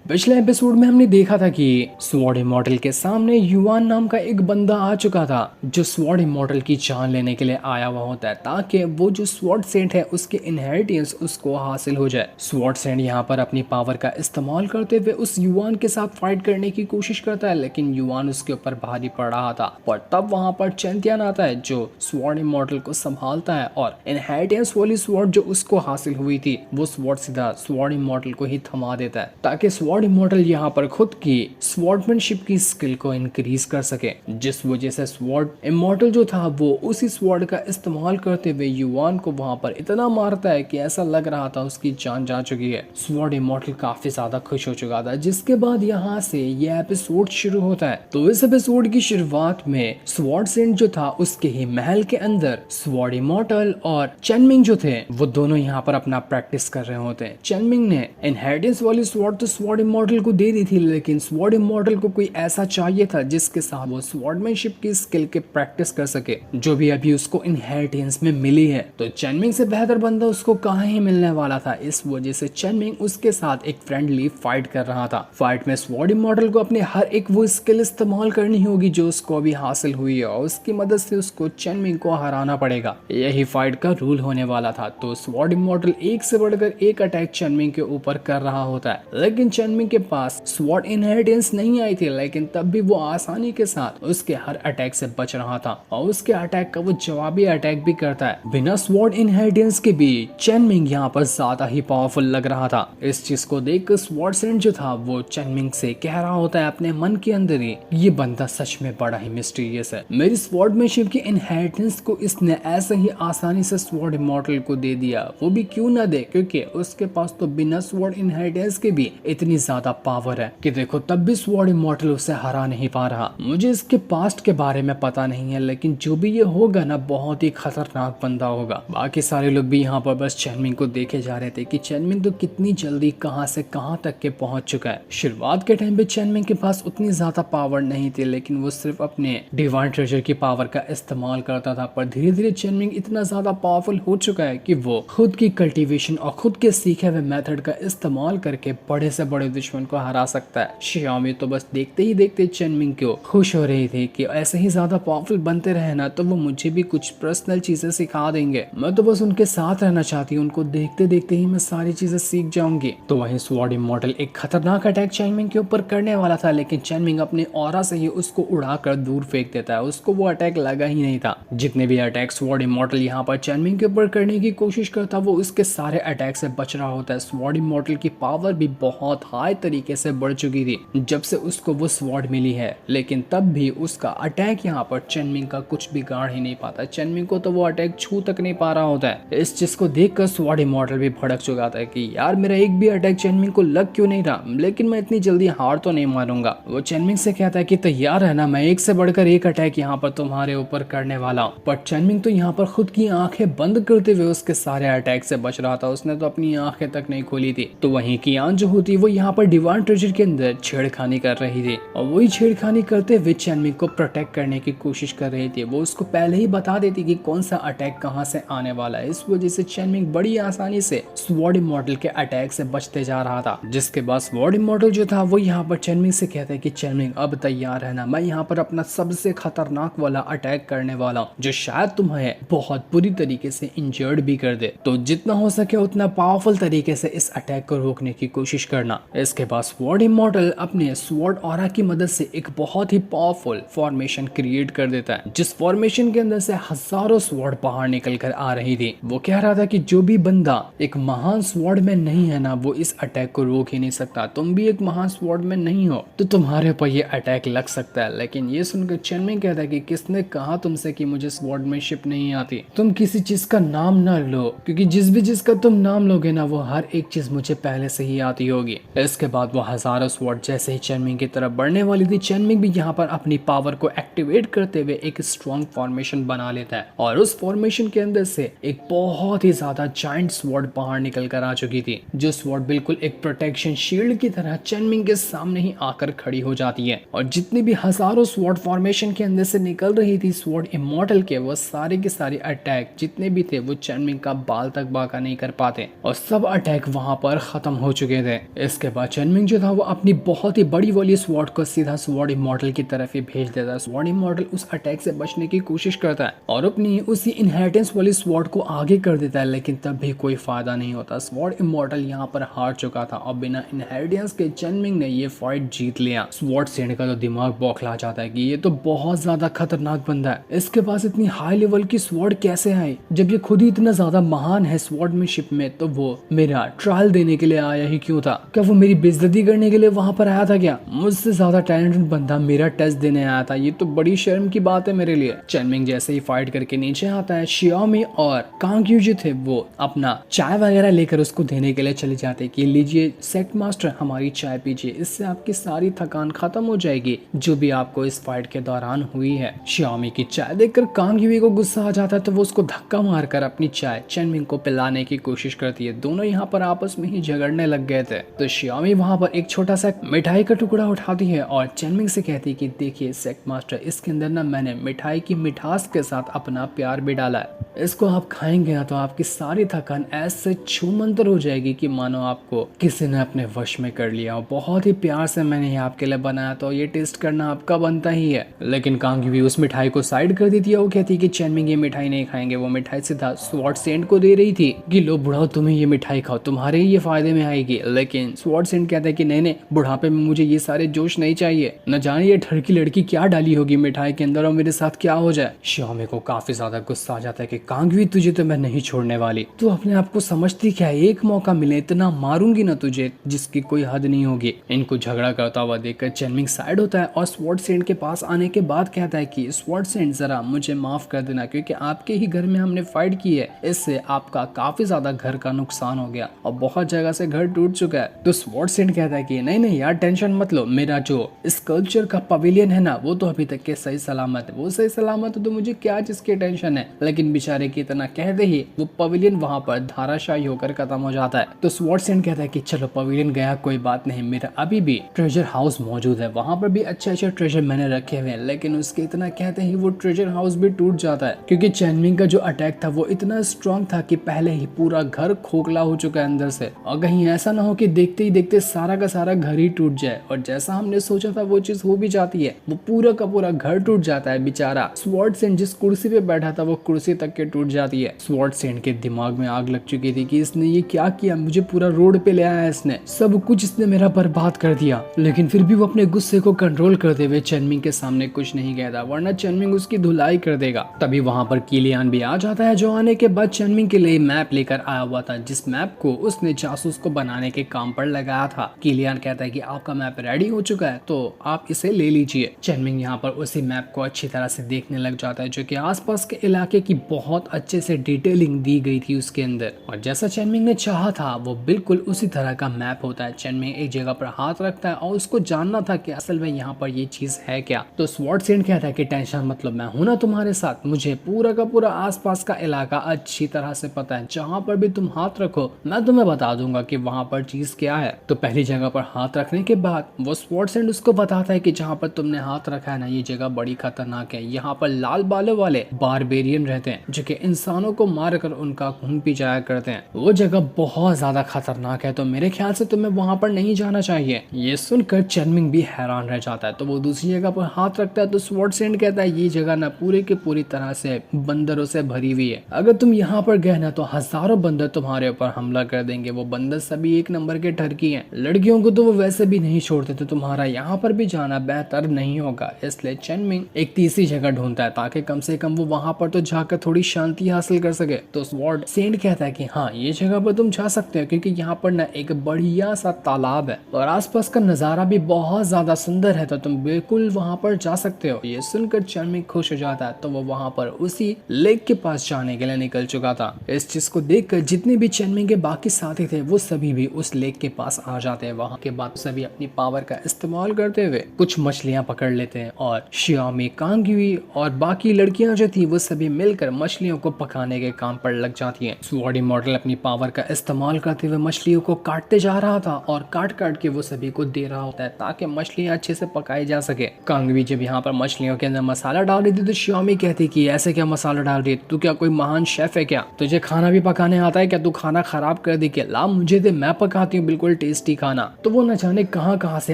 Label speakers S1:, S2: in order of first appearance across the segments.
S1: पिछले एपिसोड में हमने देखा था कि स्वॉर्ड इमॉर्टल के सामने युवान नाम का एक बंदा आ चुका था जो स्वॉर्ड इमॉर्टल की जान लेने के लिए आया हुआ होता है ताकि वो जो स्वॉर्ड सेंट है उसके इनहेरिटेंस उसको हासिल हो जाए। स्वॉर्ड सेंट यहाँ पर अपनी पावर का इस्तेमाल करते हुए उस युवान के साथ फाइट करने की कोशिश करता है, लेकिन युवान उसके ऊपर भारी पड़ रहा था। पर तब वहां पर चैंपियन आता है जो स्वॉर्ड इमॉर्टल को संभालता है और इनहेरिटेंस वाली स्वॉर्ड जो उसको हासिल हुई थी वो स्वॉर्ड सीधा स्वॉर्ड इमॉर्टल को ही थमा देता है ताकि स्वॉर्ड इमॉर्टल यहाँ पर खुद की स्वॉर्डमैनशिप की स्किल को इंक्रीज कर सके, जिस वजह से स्वॉर्ड इमॉर्टल जो था वो उसी स्वॉर्ड का इस्तेमाल करते हुए युवान को वहां पर इतना मारता है कि ऐसा लग रहा था उसकी जान जा चुकी है। स्वॉर्ड इमॉर्टल काफी ज्यादा खुश हो चुका था, जिसके बाद यहाँ से ये एपिसोड शुरू होता है। तो इस एपिसोड की शुरुआत में स्वॉर्ड सेंट जो था उसके ही महल के अंदर स्वॉर्ड इमॉर्टल और चेनमिंग जो थे वो दोनों यहाँ पर अपना प्रैक्टिस कर रहे होते हैं। चेनमिंग ने इनहेरिटेंस वाली स्वॉर्ड तो स्वॉर्ड इमॉर्टल को दे दी थी, लेकिन स्वॉर्ड इमॉर्टल को कोई ऐसा चाहिए था जिसके साथ वो स्वॉर्डमैनशिप की स्किल के प्रैक्टिस कर सके जो भी अभी उसको इनहेरिटेंस में मिली है। तो चेनमिंग से बेहतर बंदा उसको कहाँ ही मिलने वाला था। इस वजह से चेनमिंग उसके साथ एक फ्रेंडली फाइट कर रहा था। फाइट में स्वॉर्ड इमॉर्टल को अपने हर एक वो स्किल इस्तेमाल करनी होगी जो उसको अभी हासिल हुई है और उसकी मदद से उसको चेनमिंग को हराना पड़ेगा। यही फाइट का रूल होने वाला था। तो स्वॉर्ड इमॉर्टल एक से बढ़कर एक अटैक चेनमिंग के ऊपर कर रहा होता है, लेकिन चेनमिंग के पास स्वॉर्ड इनहेरिटेंस नहीं आई थी, लेकिन तब भी वो आसानी के साथ उसके हर अटैक से बच रहा था और उसके अटैक का वो जवाबी अटैक भी करता है। बिना स्वॉर्ड इनहेरिटेंस के भी चेनमिंग यहाँ पर ज्यादा ही पावरफुल लग रहा था। इस चीज को देखकर स्वॉर्ड सेंट जो था वो चेनमिंग से कह रहा होता है अपने मन के अंदर ही, ये बंदा सच में बड़ा ही मिस्टीरियस है। मेरी स्वॉर्डमैनशिप की इनहेरिटेंस को इसने ऐसे ही आसानी से स्वॉर्ड इमॉर्टल को दे दिया, वो भी क्यों ना दे, क्योंकि उसके पास तो बिना स्वॉर्ड इनहेरिटेंस के भी इतनी ज्यादा पावर है कि देखो तब भी स्वॉर्ड इमॉर्टल उसे हरा नहीं पा रहा। मुझे इसके पास्ट के बारे में पता नहीं है, लेकिन जो भी ये होगा ना बहुत ही खतरनाक बंदा होगा। बाकी सारे लोग भी यहाँ पर बस चेनमिंग को देखे जा रहे थे कि चेनमिंग तो कितनी जल्दी कहां से कहां तक के पहुंच चुका है। शुरुआत के टाइम पे चेनमिंग के पास उतनी ज्यादा पावर नहीं थी, लेकिन वो सिर्फ अपने डिवाइन ट्रेजर की पावर का इस्तेमाल करता था। पर धीरे धीरे चेनमिंग इतना ज्यादा पावरफुल हो चुका है कि वो खुद की कल्टीवेशन और खुद के सीखे हुए मेथड का इस्तेमाल करके बड़े से बड़े दुश्मन को हरा सकता है। शियामी तो बस देखते ही देखते चेनमिंग को खुश हो रही थी कि ऐसे ही ज्यादा पावरफुल बनते रहे ना तो वो मुझे भी कुछ पर्सनल चीजें सिखा देंगे। मैं तो बस उनके साथ रहना चाहती हूँ, उनको देखते देखते ही मैं सारी चीजें सीख जाऊंगी। तो वहीं स्वॉर्ड इमॉर्टल एक खतरनाक अटैक चेनमिंग के ऊपर करने वाला था, लेकिन चेनमिंग अपने ऑरा से ही उसको उड़ाकर दूर फेंक देता है। उसको वो अटैक लगा ही नहीं था। जितने भी अटैक स्वॉर्ड इमॉर्टल यहाँ पर चेनमिंग के ऊपर करने की कोशिश करता वो उसके सारे अटैक से बच रहा होता है। स्वॉर्ड इमॉर्टल की पावर भी बहुत हाई तरीके से बढ़ चुकी थी जब से उसको वो स्वॉर्ड मिली है, लेकिन तब भी उसका अटैक यहाँ पर चेनमिंग का कुछ बिगाड़ ही नहीं पाता। चेनमिंग को तो वो अटैक छू तक नहीं पा रहा होता है। इस चीज को देखकर स्वॉर्ड इमॉर्टल भी भड़क चुका था कि यार मेरा एक भी अटैक चेनमिंग को लग क्यों नहीं रहा, लेकिन मैं इतनी जल्दी हार तो नहीं मानूंगा। वो चेनमिंग से कहता है कि तैयार है ना, मैं एक से बढ़कर एक अटैक यहाँ पर तुम्हारे ऊपर करने वाला हूँ। पर चेनमिंग तो यहाँ पर खुद की आंखें बंद करते हुए उसके सारे अटैक से बच रहा था। उसने तो अपनी आंखें तक नहीं खोली थी। तो वहीं कियान जो होती वो यहाँ पर डिवाइन ट्रेजर के अंदर छेड़खानी कर रही थी और वही छेड़खानी करते हुए चेनमिंग को प्रोटेक्ट करने की कोशिश कर रही थी। वो उसको पहले ही बता देती कि कौन सा अटैक कहां से आने वाला है। इस वजह से चेनमिंग बड़ी आसानी से स्वॉर्ड इमॉर्टल के अटैक से बचते जा रहा था। जिसके बाद स्वॉर्ड इमॉर्टल जो था वो यहाँ पर चेनमिंग से कहता है कि चेनमिंग अब तैयार है ना, मैं यहाँ पर अपना सबसे खतरनाक वाला अटैक करने वाला हूँ जो शायद तुम्हें बहुत बुरी तरीके से इंजर्ड भी कर दे। तो जितना हो सके उतना पावरफुल तरीके से इस अटैक को रोकने की कोशिश करना। इसके बाद स्वॉर्ड इमॉर्टल अपने स्वॉर्ड ऑरा की मदद से एक बहुत ही पावरफुल फॉर्मेशन क्रिएट कर देता है, जिस फॉर्मेशन के अंदर से हजारों स्वॉर्ड बाहर निकल कर आ रही थी। वो कह रहा था कि जो भी बंदा एक महान स्वॉर्ड में नहीं है ना वो इस अटैक को रोक ही नहीं सकता। तुम भी एक महान स्वॉर्ड में नहीं हो तो तुम्हारे ऊपर ये अटैक लग सकता है। लेकिन ये सुनकर चेनमिंग कहता है कि किसने कहा तुमसे कि मुझे स्वॉर्डमैनशिप नहीं आती। तुम किसी चीज का नाम ना लो, क्योंकि जिस भी चीज का तुम नाम लोगे ना वो हर एक चीज मुझे पहले से ही आती होगी। इसके बाद वो हजारों स्वॉर्ड जैसे ही चेनमिंग की तरफ बढ़ने वाली थी, चेनमिंग भी यहाँ पर अपनी पावर को एक्टिवेट करते हुए एक स्ट्रॉन्ग फॉर्मेशन बना लेता है और उस फॉर्मेशन के अंदर से एक बहुत ही ज्यादा जायंट स्वॉर्ड बाहर निकल कर आ चुकी थी। जो स्वॉर्ड बिल्कुल एक प्रोटेक्शन शील्ड की तरह चेनमिंग के सामने ही आकर खड़ी हो जाती है और जितनी भी हजारों स्वॉर्ड फॉर्मेशन के अंदर से निकल रही थी स्वॉर्ड इमॉर्टल के, वो सारे के सारे अटैक जितने भी थे वो चेनमिंग का बाल तक बाका नहीं कर पाते और सब अटैक वहां पर खत्म हो चुके थे। इसके बाद चेनमिंग जो था वो अपनी बहुत ही बड़ी वाली स्वॉर्ड को सीधा स्वॉर्ड इमॉर्टल की तरफ ही भेज देता है। स्वॉर्ड इमॉर्टल उस अटैक से बचने की कोशिश करता है और अपनी उसी इनहेरिटेंस वाली स्वॉर्ड को आगे कर देता है, लेकिन तब भी कोई फायदा नहीं होता। स्वॉर्ड इमॉर्टल यहाँ पर हार चुका था और बिना इनहेरिटेंस के चेनमिंग ने ये फाइट जीत लिया। स्वॉर्ड सेंड का तो दिमाग बौखला जाता है कि ये तो बहुत ज्यादा खतरनाक बंदा है, इसके पास इतनी हाई लेवल की स्वॉर्ड कैसे आई? जब ये खुद ही इतना ज्यादा महान है स्वॉर्डमैनशिप में, तो वो मेरा ट्रायल देने के लिए आया ही क्यों था? क्या वो मेरी बेइज्जती करने के लिए वहां पर आया था क्या? मुझसे ज्यादा टैलेंटेड बंदा मेरा टेस्ट देने आया था, ये तो बड़ी शर्म की बात है मेरे लिए। चेनमिंग जैसे ही फाइट करके नीचे आता है, शियाओमी और कांग्यू जो थे वो अपना चाय वगैरह लेकर उसको देने के लिए चले जाते कि लीजिए सेक्ट मास्टर, हमारी चाय पीजिए, इससे आपकी सारी थकान खत्म हो जाएगी जो भी आपको इस फाइट के दौरान हुई है। शियाओमी की चाय देखकर कांग्यू को गुस्सा आ जाता है, तो वो उसको धक्का मारकर अपनी चाय चेनमिंग को पिलाने की कोशिश करती है। दोनों यहाँ पर आपस में ही झगड़ने लग गए थे, तो शियाओमी वहाँ पर एक छोटा सा मिठाई का टुकड़ा उठाती है और चेनमिंग से कहती है कि देखिए सेक्ट मास्टर, इसके अंदर ना मैंने मिठाई की मिठास के साथ अपना प्यार भी डाला है, इसको आप खाएंगे ना तो आपकी सारी थकान ऐसे छूमंतर हो जाएगी कि मानो आपको किसी ने अपने वश में कर लिया। और बहुत ही प्यार से मैंने ये आपके लिए बनाया, तो ये टेस्ट करना आपका बनता ही है। लेकिन कांगी भी उस मिठाई को साइड कर देती है। वो कहती है कि चेनमिंग ये मिठाई नहीं खाएंगे। वो मिठाई सीधा स्वॉर्ड सेंट को दे रही थी कि लो बुढ़ाओ, तुम्हें ये मिठाई खाओ, तुम्हारे ही ये फायदे में आएगी। लेकिन स्वॉर्ड सेंट कहता है कि नहीं नहीं, बुढ़ापे में मुझे ये सारे जोश नहीं चाहिए, न जाने ये ठरकी लड़की क्या डाली होगी मिठाई के अंदर और मेरे साथ क्या हो जाए। शियाओमी को काफी ज्यादा गुस्सा आ जाता है कि कांगवी, तुझे तो मैं नहीं छोड़ने वाली, तू अपने आप को समझती क्या है? एक मौका मिले इतना मारूंगी ना तुझे जिसकी कोई हद नहीं होगी। इनको झगड़ा करता हुआ देखकर चेनमिंग साइड होता है और स्वॉर्ड सेंट के पास आने के बाद कहता है कि स्वॉर्ड सेंट जरा मुझे माफ कर देना, क्योंकि आपके ही घर में हमने फाइट की है, इससे आपका काफी ज्यादा घर का नुकसान हो गया और बहुत जगह से घर टूट चुका है। तो स्वॉर्ड सेंट कहता है कि नहीं नहीं यार, टेंशन मत लो, मेरा जो स्कल्पचर का पवेलियन है ना वो तो अभी तक के सही सलामत है। वो सही सलामत है तो मुझे क्या जिसकी टेंशन है। लेकिन बेचारे की इतना कहते ही वो पवेलियन वहां पर धाराशायी होकर खत्म हो जाता है। तो स्वॉर्ड सेंट कहता है कि चलो पवेलियन गया कोई बात नहीं, मेरा अभी भी ट्रेजर हाउस मौजूद है, वहां पर भी अच्छे अच्छे ट्रेजर मैंने रखे हुए हैं। लेकिन उसके इतना कहते ही वो ट्रेजर हाउस भी टूट जाता है, क्योंकि चेनमिंग का जो अटैक था वो इतना स्ट्रॉन्ग था कि पहले ही पूरा घर खोखला हो चुका है अंदर से। और कहीं ऐसा ना हो कि देखते ही देखते सारा का सारा घर ही टूट जाए और जैसा हमने सोचा था वो चीज हो भी जाती है, वो पूरा का पूरा घर टूट जाता है। बेचारा स्वॉर्ड सेंट जिस कुर्सी पे बैठा था वो कुर्सी तक के टूट जाती है। स्वॉर्ड सेंट के दिमाग में आग लग चुकी थी कि इसने ये क्या किया, मुझे पूरा रोड पे ले आया, इसने सब कुछ इसने मेरा बर्बाद कर दिया। लेकिन फिर भी वो अपने गुस्से को कंट्रोल करते हुए चेनमिंग के सामने कुछ नहीं कहता, वरना चेनमिंग उसकी धुलाई कर देगा। तभी वहां पर किलियान भी आ जाता है, जो आने के बाद चेनमिंग के लिए मैप लेकर आया हुआ था, जिस मैप को उसने जासूस को बनाने के काम पर लगाया था। किलियान कहता है कि आपका मैप रेडी हो चुका है तो आप इसे ले लीजिए। चेनमिंग यहाँ पर उसी मैप को अच्छी तरह से देखने लग जाता है, जो कि आसपास के इलाके की बहुत अच्छे से डिटेलिंग दी गई थी उसके अंदर, और जैसा चेनमिंग ने चाहा था वो बिल्कुल उसी तरह का मैप होता है। चेनमिंग एक जगह पर हाथ रखता है और उसको जानना था कि असल में यहाँ पर ये चीज है क्या। तो स्वॉर्ड सेंट कहता है कि टेंशन मतलब, मैं हूं ना तुम्हारे साथ, मुझे पूरा का पूरा आसपास का इलाका अच्छी तरह से पता है, जहाँ पर भी तुम हाथ रखो मैं तुम्हें बता दूंगा कि वहाँ पर चीज क्या है। तो पहली जगह पर हाथ रखने के बाद वो स्वॉर्ड सेंट उसको बताता है कि जहाँ पर तुमने हाथ रखा है ना, ये जगह बड़ी खतरनाक है, यहाँ पर लाल बालों वाले बारबेरियन रहते हैं जो कि इंसानों को मार कर उनका खून पी जाया करते हैं। वो जगह बहुत ज्यादा खतरनाक है, तो मेरे ख्याल से तुम्हें वहां पर नहीं जाना चाहिए। ये सुनकर चेनमिंग भी हैरान रह जाता है, तो वो दूसरी जगह पर हाथ रखता है। तो स्वॉर्ड सेंट कहता है ये जगह ना पूरे की पूरी तरह से बंदरों से भरी हुई है, अगर तुम यहाँ पर गए ना तो हजारों बंदर तुम्हारे ऊपर हमला कर देंगे। वो बंदर सभी एक नंबर के ठरकी हैं, लड़कियों को तो वो वैसे भी नहीं छोड़ते, तो तुम्हारा यहाँ पर भी जाना बेहतर नहीं होगा। इसलिए चेनमिंग एक तीसरी जगह ढूंढता है ताकि कम से कम वो वहां पर तो जाकर थोड़ी शांति हासिल कर सके। तो स्वॉर्ड सेंट कहता है कि हाँ ये जगह पर तुम जा सकते हो, क्योंकि यहाँ पर ना एक बढ़िया सा तालाब है और आसपास का नजारा भी बहुत ज्यादा सुंदर है, तो तुम बिल्कुल वहां पर जा सकते हो। ये सुनकर चेनमिंग खुश हो जाता है, तो वो वहां पर उसी लेक के पास जाने के लिए निकल चुका था। इस चीज को देखकर जितने भी चेनमिंग के बाकी साथी थे वो सभी भी उस लेक के पास आ जाते हैं। वहां के बाद सभी अपनी पावर का इस्तेमाल करते हुए कुछ मछलियां पकड़ लेते हैं और शियाओमी, कांग्यू और बाकी लड़कियां जो थी वो सभी मिलकर मछलियों को पकाने के काम पर लग जाती हैं। स्वॉर्ड इमॉर्टल अपनी पावर का इस्तेमाल करते हुए मछलियों को काटते जा रहा था और काट काट के वो सभी को दे रहा होता है ताकि मछलियां अच्छे से पकाई जा सके। कांग्यू जब यहाँ पर मछलियों के अंदर मसाला डाल रही थी तो शियाओमी कहती कि ऐसे क्या मसाला डाल रही है, तू क्या कोई महान शेफ है क्या, तुझे खाना भी पकाने आता है क्या, तू खाना खराब कर दी क्या, ला मुझे दे, मैं पकाती हूँ बिल्कुल टेस्टी खाना, तो वो न जाने कहां कहां से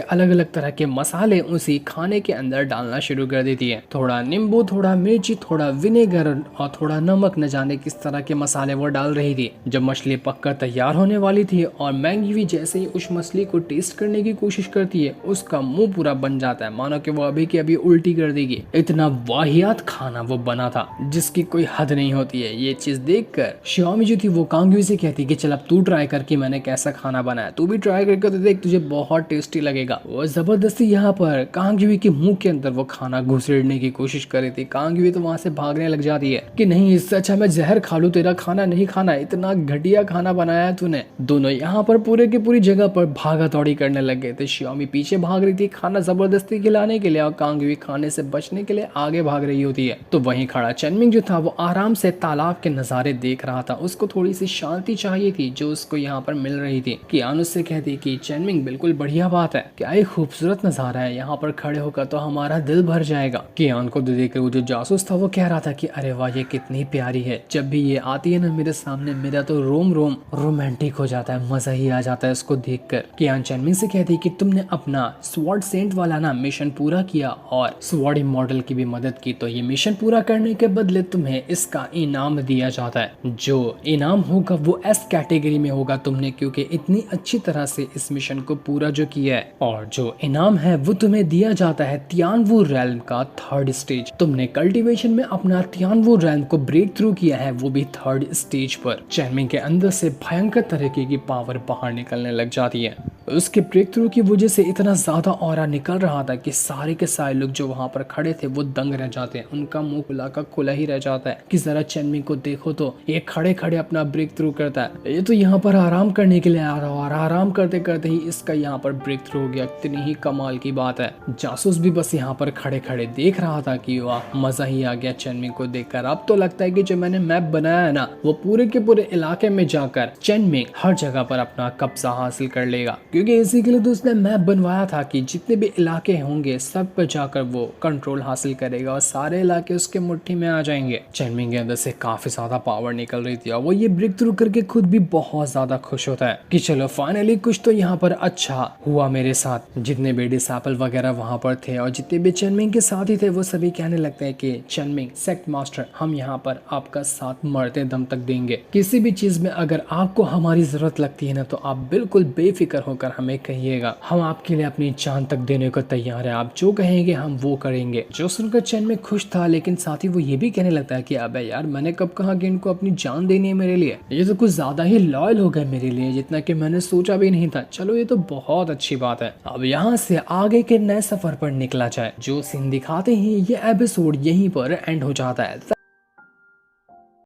S1: अलग अलग तरह के मसाले उसी खाने के अंदर डालना शुरू कर देती है। थोड़ा नींबू, थोड़ा मिर्ची, थोड़ा विनेगर और थोड़ा नमक, न जाने किस तरह के मसाले वो डाल रही थी। जब मछली पककर तैयार होने वाली थी और मैंगी भी जैसे ही उस मछली को टेस्ट करने की कोशिश करती है, उसका मुंह पूरा बन जाता है, मानो कि वो अभी की अभी उल्टी कर देगी। इतना वाहियात खाना वो बना था जिसकी कोई हद नहीं होती है। ये चीज देखकर श्यामी जो थी वो कांगवी से कहती कि चल अब तू ट्राई कर कि मैंने कैसा खाना बनाया, तू भी ट्राई करके तो देख, तुझे बहुत टेस्टी लगेगा। वो जबरदस्ती यहाँ पर कांगवी के मुंह के अंदर वो खाना घुसेड़ने की कोशिश कर रही थी। कांगवी तो वहां से भागने लग जाती है कि नहीं, इससे अच्छा मैं जहर खा लूं, तेरा खाना नहीं खाना, इतना घटिया खाना बनाया है तूने। दोनों यहाँ पर पूरे की पूरी जगह पर भागा दौड़ी करने लग गए थे। श्यामी पीछे भाग रही थी खाना जबरदस्ती खिलाने के लिए और कांगवी खाने से बचने के लिए आगे भाग रही होती है। तो वहीं खड़ा चनमिंग जो था वो आराम से तालाब के नजारे देख रहा था। उसको थोड़ी सी शांति चाहिए थी जो उसको यहाँ पर मिल रही थी। कियान उससे कहती कि चनमिंग बिल्कुल बढ़िया बात है, क्या एक खूबसूरत नजारा है, यहाँ पर खड़े होकर तो हमारा दिल भर जाएगा। कियान को देख कर वो जो जासूस था वो कह रहा था कि अरे वाह, ये कितनी प्यारी है, जब भी ये आती है ना मेरे सामने, मेरा तो रोम रोम रोमांटिक हो जाता है, मजा ही आ जाता है उसको देखकर। कियान चनमिंग से कहती कि तुमने अपना स्वॉर्ड सेंट वाला ना मिशन पूरा किया और स्वॉर्ड इमॉर्टल की भी मदद की, तो ये मिशन पूरा करने के बदले तुम्हें इसका इनाम दिया जाता है। जो इनाम होगा वो एस कैटेगरी में होगा तुमने, क्योंकि इतनी अच्छी तरह से इस मिशन को पूरा जो किया है। और जो इनाम है वो तुम्हें दिया जाता है तियानवू रैल्म का 3rd स्टेज। तुमने कल्टीवेशन में अपना तियानवू रैल्म को ब्रेक थ्रू किया है, वो भी 3rd स्टेज पर। चैनमिंग के अंदर से भयंकर तरीके की पावर बाहर निकलने लग जाती है। उसके ब्रेक थ्रू की वजह से इतना ज्यादा ऑरा निकल रहा था कि सारे के सारे लोग जो वहां पर खड़े थे वो दंग रह जाते हैं, उनका मुंह खुला का खुला ही रह जाता है कि जरा चैनमिंग को देखो तो ये खड़े खड़े अपना ब्रेक थ्रू करता है, ये तो यहाँ पर आराम करने के लिए आ रहा और आराम करते करते ही इसका यहाँ पर ब्रेक थ्रू हो गया। इतनी ही कमाल की बात है। जासूस भी बस यहाँ पर खड़े खड़े देख रहा था कि वाह, मजा ही आ गया चैनमिंग को देखकर। अब तो लगता है कि जो मैंने मैप बनाया है ना, वो पूरे के पूरे इलाके में जाकर चैनमिंग हर जगह पर अपना कब्जा हासिल कर लेगा, क्योंकि इसी के लिए तो उसने मैप बनवाया था कि जितने भी इलाके होंगे सब पर जाकर वो कंट्रोल हासिल करेगा और सारे इलाके उसके मुट्ठी में आ जाएंगे। चैनमिंग के अंदर से काफी ज्यादा पावर निकल रही थी और वो ये ब्रेक थ्रू करके खुद भी बहुत ज्यादा खुश होता है कि चलो फाइनली कुछ तो यहाँ पर अच्छा हुआ मेरे साथ। जितने भी डिसेबल वगैरह वहां पर थे और जितने भी चैनमिंग के साथी थे वो सभी कहने लगते हैं कि चैनमिंग सेक्ट मास्टर, हम यहाँ पर आपका साथ मरते दम तक देंगे। किसी भी चीज में अगर आपको हमारी जरूरत लगती है ना, तो आप बिल्कुल बेफिक्र होकर हमें कहिएगा, हम आपके लिए अपनी जान तक देने को तैयार है, आप जो कहेंगे हम वो करेंगे। जो सुनकर चैनमिंग खुश था, लेकिन साथ ही वो ये भी कहने लगता है कि अबे यार, मैंने कब कहा कि इनको अपनी जान देनी है मेरे लिए, ये तो कुछ ज्यादा ही लॉयल हो गए मेरे लिए, जितना कि मैंने सोचा भी नहीं था। चलो ये तो बहुत अच्छी बात है। अब यहाँ से आगे के नए सफर पर निकला जाए। जो सीन दिखाते ही ये एपिसोड यहीं पर एंड हो जाता है।